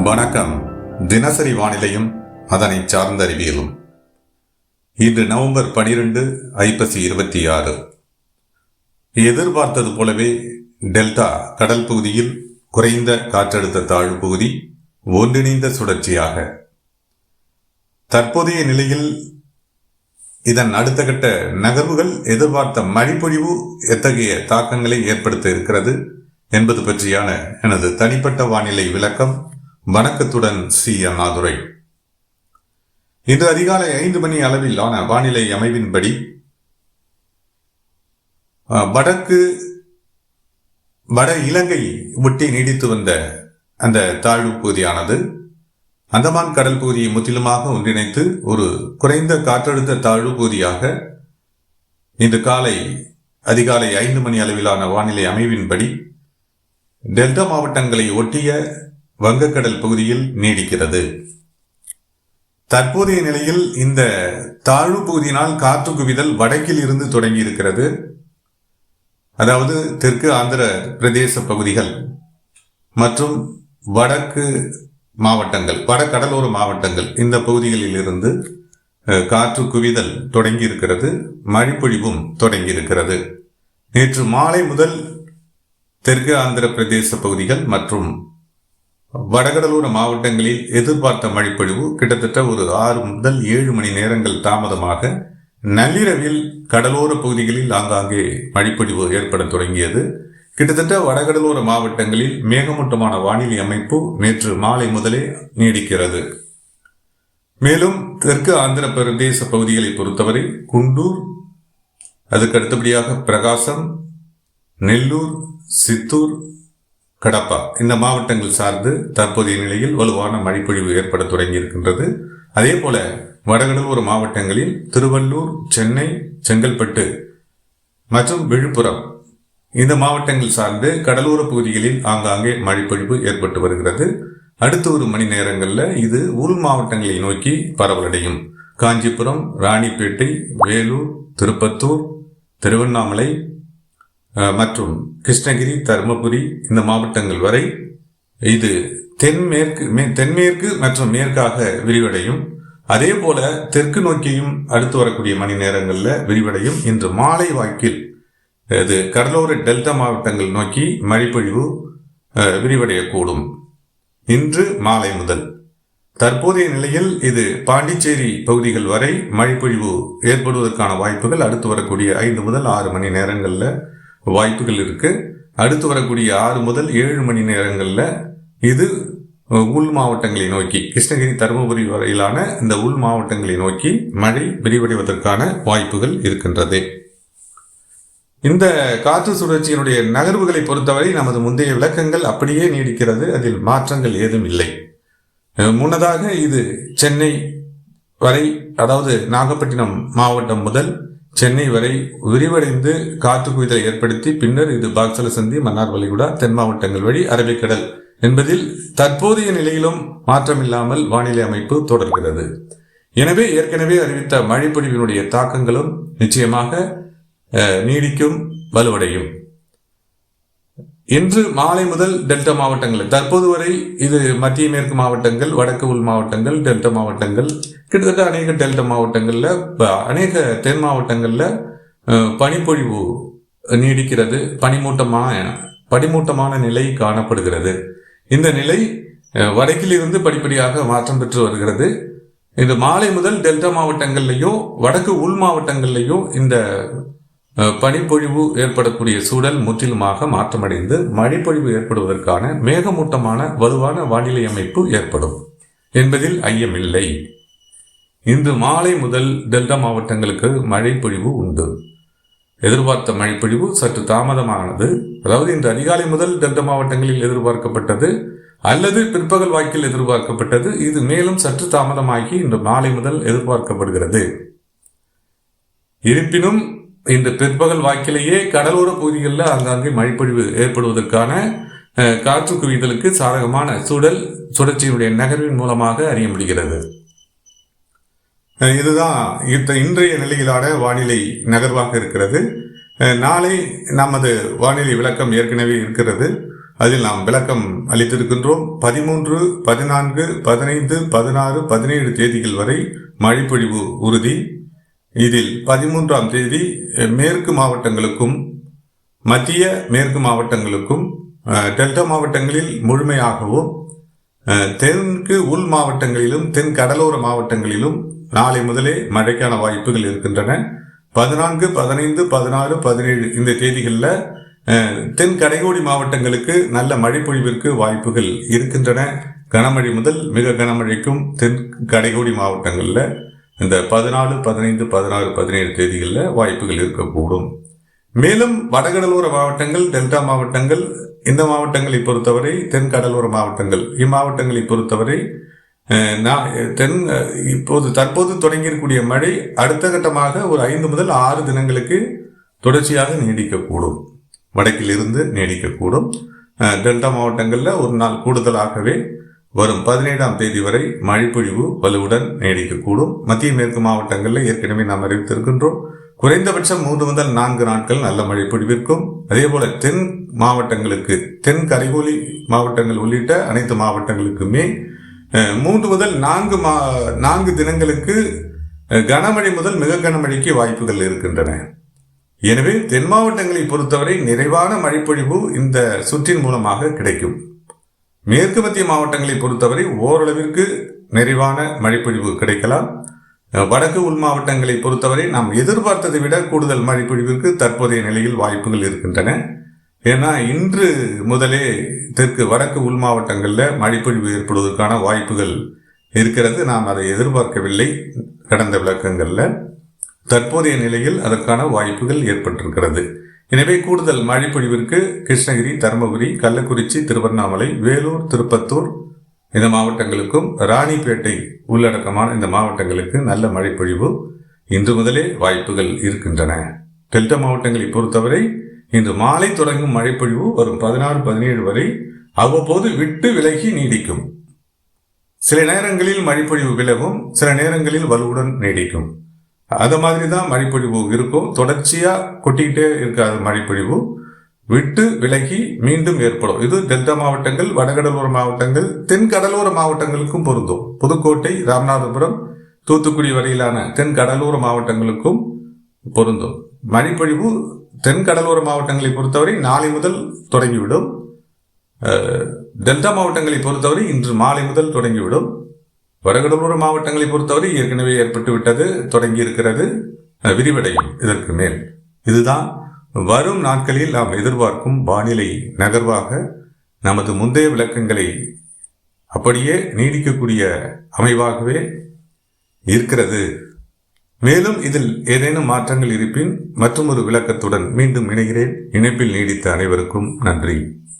வணக்கம். தினசரி வானிலையும் அதனை சார்ந்த அறிவியலும். இன்று நவம்பர் 12, ஐப்பசி 26. எதிர்பார்த்தது போலவே டெல்டா கடல் பகுதியில் குறைந்த காற்றழுத்த தாழ்வு பகுதி ஒன்றிணைந்த சுழற்சியாக தற்போதைய நிலையில் இதன் அடுத்த கட்ட நகர்வுகள் எதிர்பார்த்த மழைப்பொழிவு எத்தகைய தாக்கங்களை ஏற்படுத்த இருக்கிறது என்பது பற்றியான எனது தனிப்பட்ட வானிலை விளக்கம். வணக்கத்துடன் சி. அண்ணாதுரை. இன்று அதிகாலை 5 மணி அளவிலான வானிலை அமைவின்படி வட இலங்கை ஒட்டி நீடித்து வந்த அந்த தாழ்வு பகுதியானது அந்தமான் கடல் பகுதியை முற்றிலுமாக ஒன்றிணைத்து ஒரு குறைந்த காற்றழுத்த தாழ்வு பகுதியாக இன்று அதிகாலை 5 மணி அளவிலான வானிலை அமைவின்படி டெல்டா மாவட்டங்களை ஒட்டிய வங்கக்கடல் பகுதியில் நீடிக்கிறது. தற்போதைய நிலையில் இந்த தாழ்வு பகுதியினால் காற்று குவிதல் வடக்கில் இருந்து தொடங்கி இருக்கிறது. அதாவது தெற்கு ஆந்திர பிரதேச பகுதிகள் மற்றும் வடக்கு மாவட்டங்கள், வட கடலோர மாவட்டங்கள், இந்த பகுதிகளில் இருந்து காற்று குவிதல் தொடங்கி இருக்கிறது. மழைப்பொழிவும் தொடங்கி இருக்கிறது. நேற்று மாலை முதல் தெற்கு ஆந்திர பிரதேச பகுதிகள் மற்றும் வடகடலோர மாவட்டங்களில் எதிர்பார்த்த மழைப்பொழிவு கிட்டத்தட்ட ஒரு 6 முதல் 7 மணி நேரங்கள் தாமதமாக நள்ளிரவில் கடலோர பகுதிகளில் ஆங்காங்கே மழைப்பொழிவு ஏற்பட தொடங்கியது. கிட்டத்தட்ட வடகடலோர மாவட்டங்களில் மேகமூட்டமான வானிலை அமைப்பு நேற்று மாலை முதலே நீடிக்கிறது. மேலும் தெற்கு ஆந்திர பிரதேச பகுதிகளை பொறுத்தவரை குண்டூர், அதுக்கு அடுத்தபடியாக பிரகாசம், நெல்லூர், சித்தூர், கடப்பா, இந்த மாவட்டங்கள் சார்ந்து தற்போதைய நிலையில் வலுவான மழைப்பொழிவு ஏற்பட தொடங்கி இருக்கின்றது. அதே போல வடகடலோர மாவட்டங்களில் திருவள்ளூர், சென்னை, செங்கல்பட்டு மற்றும் விழுப்புரம், இந்த மாவட்டங்கள் சார்ந்து கடலோர பகுதிகளில் ஆங்காங்கே மழைப்பொழிவு ஏற்பட்டு வருகிறது. அடுத்த ஒரு மணி நேரங்களில் இது உள் மாவட்டங்களை நோக்கி பரவலடையும். காஞ்சிபுரம், ராணிப்பேட்டை, வேலூர், திருப்பத்தூர், திருவண்ணாமலை மற்றும் கிருஷ்ணகிரி, தருமபுரி, இந்த மாவட்டங்கள் வரை இது தென்மேற்கு மற்றும் மேற்காக விரிவடையும். அதே போல தெற்கு நோக்கியும் அடுத்து வரக்கூடிய மணி நேரங்களில் விரிவடையும். இன்று மாலை வாக்கில் இது கடலோர டெல்டா மாவட்டங்கள் நோக்கி மழைப்பொழிவு விரிவடையக்கூடும். இன்று மாலை முதல் தற்போதைய நிலையில் இது பாண்டிச்சேரி பகுதிகள் வரை மழைப்பொழிவு ஏற்படுவதற்கான வாய்ப்புகள் அடுத்து வரக்கூடிய 5 முதல் 6 மணி நேரங்களில் வாய்ப்புகள் இருக்கு. அடுத்து வரக்கூடிய 6 முதல் 7 மணி நேரங்களில் இது உள் மாவட்டங்களை நோக்கி, கிருஷ்ணகிரி, தருமபுரி வரையிலான இந்த உள் மாவட்டங்களை நோக்கி மழை விரிவடைவதற்கான வாய்ப்புகள் இருக்கின்றது. இந்த காற்று சுழற்சியினுடைய நகர்வுகளை பொறுத்தவரை நமது முந்தைய விளக்கங்கள் அப்படியே நீடிக்கிறது. அதில் மாற்றங்கள் ஏதும் இல்லை. முன்னதாக இது சென்னை வரை, அதாவது நாகப்பட்டினம் மாவட்டம் முதல் சென்னை வரை விரிவடைந்து காற்று குவிதலை ஏற்படுத்தி பின்னர் இது பாக்சலசந்தி, மன்னார் வளைகுடா, தென் மாவட்டங்கள் வழி அரபிக்கடல் என்பதில் தற்போதைய நிலையிலும் மாற்றமில்லாமல் வானிலை அமைப்பு தொடர்கிறது. எனவே ஏற்கனவே அறிவித்த மழைப்பொழிவினுடைய தாக்கங்களும் நிச்சயமாக நீடிக்கும், வலுவடையும். இன்று மாலை முதல் டெல்டா மாவட்டங்கள், தற்போது வரை இது மத்திய மேற்கு மாவட்டங்கள், வடக்கு உள் மாவட்டங்கள், டெல்டா மாவட்டங்கள், கிட்டத்தட்ட அநேக டெல்டா மாவட்டங்கள்ல, அநேக தென் மாவட்டங்கள்ல பனிப்பொழிவு நீடிக்கிறது. பனிமூட்டமான நிலை காணப்படுகிறது. இந்த நிலை வடக்கில் இருந்து படிப்படியாக மாற்றம் பெற்று வருகிறது. இந்த மாலை முதல் டெல்டா மாவட்டங்கள்லையோ வடக்கு உள் மாவட்டங்கள்லையோ இந்த பனிப்பொழிவு ஏற்படக்கூடிய சூழல் முற்றிலுமாக மாற்றமடைந்து மழைப்பொழிவு ஏற்படுவதற்கான மேகமூட்டமான வலுவான வானிலை அமைப்பு ஏற்படும் என்பதில் ஐயமில்லை. இன்று மாலை முதல் டெல்டா மாவட்டங்களுக்கு மழைப்பொழிவு உண்டு. எதிர்பார்த்த மழைப்பொழிவு சற்று தாமதமானது. அதாவது இன்று அதிகாலை முதல் டெல்டா மாவட்டங்களில் எதிர்பார்க்கப்பட்டது அல்லது பிற்பகல் வாக்கில் எதிர்பார்க்கப்பட்டது. இது மேலும் சற்று தாமதமாகி இன்று மாலை முதல் எதிர்பார்க்கப்படுகிறது. இருப்பினும் இந்த பிற்பகல் வாக்கிலேயே கடலோர பகுதிகளில் ஆங்காங்கே மழைப்பொழிவு ஏற்படுவதற்கான காற்று குவிதலுக்கு சாதகமான சூழல் சுழற்சியினுடைய நகர்வின் மூலமாக அறிய முடிகிறது. இதுதான் இன்றைய நிலையிலான வானிலை நகர்வாக இருக்கிறது. நாளை நமது வானிலை விளக்கம் ஏற்கனவே இருக்கிறது. அதில் நாம் விளக்கம் அளித்திருக்கின்றோம். 13, 14, 15, 16, 17 தேதிகள் வரை மழைப்பொழிவு உறுதி. இதில் 13ஆம் தேதி மேற்கு மாவட்டங்களுக்கும் மத்திய மேற்கு மாவட்டங்களுக்கும் டெல்டா மாவட்டங்களில் முழுமையாகவும் தெற்கு உள் மாவட்டங்களிலும் தென் கடலோர மாவட்டங்களிலும் நாளை முதலே மழைக்கான வாய்ப்புகள் இருக்கின்றன. 14, 15, 16, 17 இந்த தேதிகளில் தென் கடைகோடி மாவட்டங்களுக்கு நல்ல மழை பொழிவிற்கு வாய்ப்புகள் இருக்கின்றன. கனமழை முதல் மிக கனமழைக்கும் தென் கடைகோடி மாவட்டங்களில் இந்த 14, 15, 16, 17 தேதிகளில் வாய்ப்புகள் இருக்கக்கூடும். மேலும் வடகடலோர மாவட்டங்கள், டெல்டா மாவட்டங்கள், இந்த மாவட்டங்களை பொறுத்தவரை தென் கடலோர மாவட்டங்கள், இம்மாவட்டங்களை பொறுத்தவரை தற்போது தொடங்கியிருக்கக்கூடிய மழை அடுத்த கட்டமாக ஒரு 5 முதல் 6 தினங்களுக்கு தொடர்ச்சியாக நீடிக்கக்கூடும். வடக்கில் இருந்து நீடிக்கக்கூடும். டெல்டா மாவட்டங்களில் ஒரு நாள் கூடுதலாகவே வரும் 17ஆம் தேதி வரை மழைப்பொழிவு வலுவுடன் நீடிக்கக்கூடும். மத்திய மேற்கு மாவட்டங்களில் ஏற்கனவே நாம் அறிவித்திருக்கின்றோம். குறைந்தபட்சம் 3 முதல் 4 நாட்கள் நல்ல மழை பொழிவிற்கும். அதே போல தென் மாவட்டங்களுக்கு, தென் கரைகோடி மாவட்டங்கள் உள்ளிட்ட அனைத்து மாவட்டங்களுக்குமே 3 முதல் 4 தினங்களுக்கு கனமழை முதல் மிக கனமழைக்கு வாய்ப்புகள் இருக்கின்றன. எனவே தென் மாவட்டங்களை பொறுத்தவரை நிறைவான மழைப்பொழிவு இந்த சுற்றின் மூலமாக கிடைக்கும். மேற்கு மத்திய மாவட்டங்களை பொறுத்தவரை ஓரளவிற்கு நிறைவான மழைப்பொழிவு கிடைக்கலாம். வடக்கு உள் மாவட்டங்களை பொறுத்தவரை நாம் எதிர்பார்த்ததை விட கூடுதல் மழைப்பொழிவிற்கு தற்போதைய நிலையில் வாய்ப்புகள் இருக்கின்றன. ஏன்னா இன்று முதலே தெற்கு வடக்கு உள் மாவட்டங்களில் மழைப்பொழிவு ஏற்படுவதற்கான வாய்ப்புகள் இருக்கிறது. நாம் அதை எதிர்பார்க்கவில்லை. கடந்த விளக்கங்களில் தற்போதைய நிலையில் அதற்கான வாய்ப்புகள் ஏற்பட்டிருக்கிறது. எனவே கூடுதல் மழைப்பொழிவிற்கு கிருஷ்ணகிரி, தருமபுரி, கள்ளக்குறிச்சி, திருவண்ணாமலை, வேலூர், திருப்பத்தூர் இந்த மாவட்டங்களுக்கும் ராணிப்பேட்டை உள்ளடக்கமான இந்த மாவட்டங்களுக்கு நல்ல மழைப்பொழிவு இன்று முதலே வாய்ப்புகள் இருக்கின்றன. டெல்டா மாவட்டங்களை பொறுத்தவரை இன்று மாலை தொடங்கும் மழைப்பொழிவு வரும் 16, 17 வரை அவ்வப்போது விட்டு விலகி நீடிக்கும். சில நேரங்களில் மழைப்பொழிவு விலகும், சில நேரங்களில் வலுவுடன் நீடிக்கும். அது மாதிரி தான் மழைப்பொழிவு இருக்கும். தொடர்ச்சியா கொட்டிக்கிட்டே இருக்காது. மழைப்பொழிவு விட்டு விலகி மீண்டும் ஏற்படும். இது டெல்டா மாவட்டங்கள், வடகடலோர மாவட்டங்கள், தென் கடலோர மாவட்டங்களுக்கும் பொருந்தும். புதுக்கோட்டை, ராமநாதபுரம், தூத்துக்குடி வரையிலான தென் கடலோர மாவட்டங்களுக்கும் பொருந்தும். மழைப்பொழிவு தென் கடலோர மாவட்டங்களை பொறுத்தவரை நாளை முதல் தொடங்கிவிடும். டெல்டா மாவட்டங்களை பொறுத்தவரை இன்று மாலை முதல் தொடங்கிவிடும். வடகடலோர மாவட்டங்களை பொறுத்தவரை ஏற்கனவே ஏற்பட்டு விட்டது, தொடங்கி இருக்கிறது, விரிவடையும் இதற்கு மேல். இதுதான் வரும் நாட்களில் நாம் எதிர்பார்க்கும் வானிலை நகர்வாக நமது முந்தைய விளக்கங்களை அப்படியே நீடிக்கக்கூடிய அமைவாகவே இருக்கிறது. மேலும் இதில் ஏதேனும் மாற்றங்கள் இருப்பின் மற்றொரு விளக்கத்துடன் மீண்டும் இணைகிறேன். இணைப்பில் நீடித்த அனைவருக்கும் நன்றி.